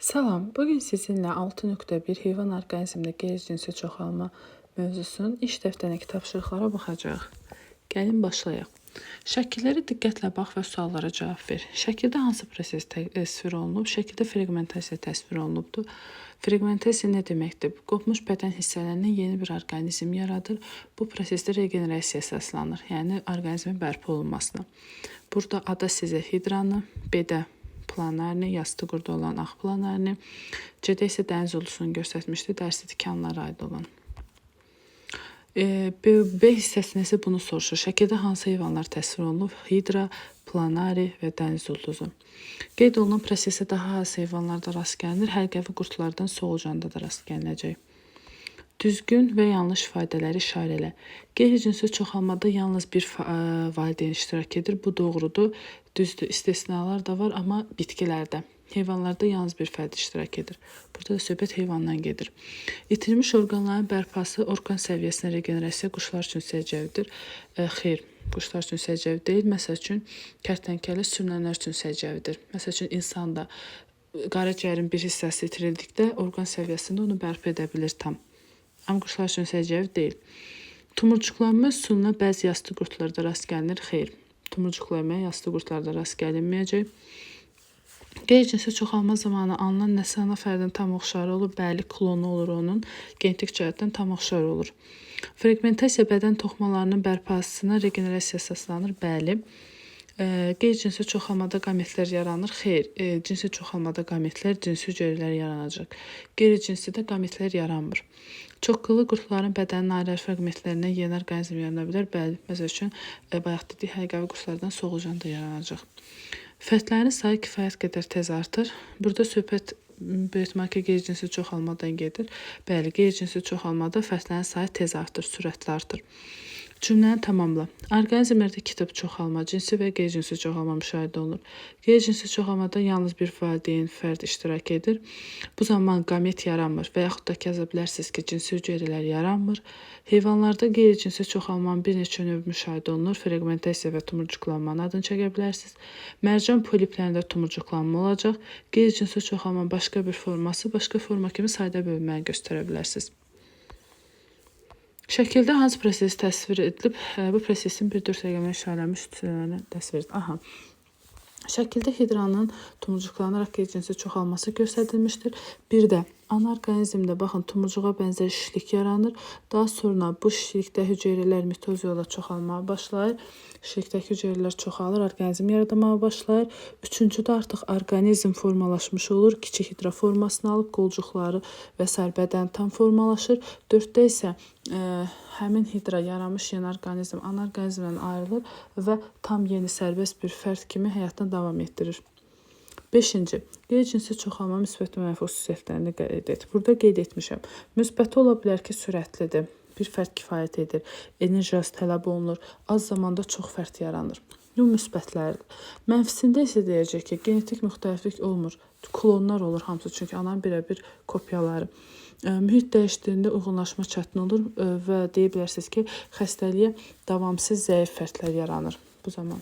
Salam, bugün sizinlə 6.1 heyvan orqanizmində qeyri-cinsi çoxalma mövzusunun iş dəftərindəki tapşırıqlara baxacağıq. Gəlin başlayaq. Şəkilləri diqqətlə bax və suallara cavab ver. Şəkildə hansı proses təsvir olunub? Şəkildə fraqmentasiya təsvir olunubdur. Fraqmentasiya nə deməkdir? Qopmuş bədən hissələrindən yeni bir orqanizm yaradır. Bu prosesdə regenerasiya əsaslanır, yəni orqanizmin bərpa olunmasına. Burada A-da sizə hidranı, B-də planarni, yastı qurdu olan ağ planarni, C-də isə dəniz ulusunu göstərmişdi, dərsi tikanlara aid olan. B hissəsində isə bunu soruşur. Şəkildə hansı heyvanlar təsvir olunub? Hidra, planari və dəniz uluzu. Qeyd olunan prosesə daha az heyvanlarda rast gəlinir, həlqəvi qurtlardan solucanda da rast gəlinəcək. Düzgün və yanlış ifadələri işarə elə. Qeyri-cinsi çoxalmada yalnız bir valideyn iştirak edir. Bu doğrudur. Düzdür, istisnalar da var, amma bitkilərdə. Heyvanlarda yalnız bir fərd iştirak edir. Burada da söhbət heyvandan gedir. İtirilmiş orqanların bərpası orqan səviyyəsində regenerasiya quşlar üçün səciyyəvidir. Xeyr, quşlar üçün səciyyəvi deyil. Məsəl üçün, kərtənkələ sürünənlər üçün səciyyəvidir. Məsəl üçün, insanda qaraciyərin bir hissəsi itirildikdə orqan səviyyəsində onu bərpa edə bilir tam. Amma quşlar üçün səciyyəvi deyil. Tumurcuqlanma üsuluna bəzi yastı qurtlarda rast gəlinir. Xeyr, tumurcuqlanmaya yastı qurtlarda rast gəlinməyəcək. Qeyri-cinsi çoxalma zamanı alınan nəsə ana fərdin tam oxşarı olur. Bəli, klonu olur onun. Genetik cəhətdən tam oxşar olur. Fraqmentasiya bədən toxumalarının bərpasına regenerasiya əsaslanır. Bəli. Qeyri-cinsi çoxalmada qametlər yaranır. Xeyr, cinsi çoxalmada qametlər, cinsi hüceyrələr yaranacaq. Qeyri-cinsidə qametlər yaranmır. Çoxqıllı qurtların bədənin ayrı fraqmentlərindən yeni orqanizm yarana bilər. Bəli, məsəl üçün, bayaq dedik, həlqəvi qurtlardan solucan da yaranacaq. Fərdlərin sayı kifayət qədər tez artır. Burada söhbət böyük ehtimal ki, qeyri-cinsi çoxalmadan gedir. Bəli, qeyri-cinsi çoxalmada fərdlərin sayı tez artır, sürətli artır. Cümləni tamamla. Orqanizmlərdə iki tip çoxalma, cinsi və qeyri-cinsi çoxalma müşahidə olunur. Qeyri-cinsi çoxalmada yalnız bir valideyn fərd iştirak edir. Bu zaman qamet yaranmır və yaxud da ki, yaza bilərsiniz ki, cinsi hüceyrələr yaranmır. Heyvanlarda qeyri-cinsi çoxalmanın bir neçə növü müşahidə olunur. Fraqmentasiya və tumurcuqlanmanın adını çəkə bilərsiniz. Mərcan poliplərində tumurcuqlanma olacaq. Qeyri-cinsi çoxalmanın başqa bir forması, başqa forma kimi sayda bölünməni göstərə bilərsiniz. Şəkildə hansı proses təsvir edilib? Bu prosesin bir 4 rəqəmə işarələnmiş üstünlüyünü təsvir edilib. Aha. Şəkildə hidranın tumurcuqlanaraq qeyri-cinsi çoxalması göstərilmişdir. Bir də ana orqanizmdə baxın tumurcuğa bənzər şişlik yaranır. Daha sonra bu şişlikdə hüceyrələr mitoz yolla çoxalmağa başlayır. Şişlikdəki hüceyrələr çoxalır, orqanizm yaradamağa başlayır. Üçüncüdə artıq orqanizm formalaşmış olur. Kiçik hidra formasını alıb qolcuqları və sair bədən tam formalaşır. 4-də isə həmin hidra yaranmış yeni orqanizm ana orqanizmdən ayrılır və tam yeni sərbəst bir fərd kimi həyatını davam etdirir. 5-ci. Qeyri-cinsi çoxalma müsbət və mənfi xüsusiyyətlərini qeyd et. Burada qeyd etmişəm. Müsbəti ola bilər ki, sürətlidir. Bir fərd kifayət edir. Enerji az tələb olunur. Az zamanda çox fərd yaranır. Bu müsbətlərdir. Mənfisində isə deyəcək ki, genetik müxtəliflik olmur. Klonlar olur hamısı, çünki ananın birə-bir kopyaları. Mühit dəyişdiyində uyğunlaşma çətin olur və deyə bilərsiniz ki, xəstəliyə davamsız zəif fərdlər yaranır bu zaman.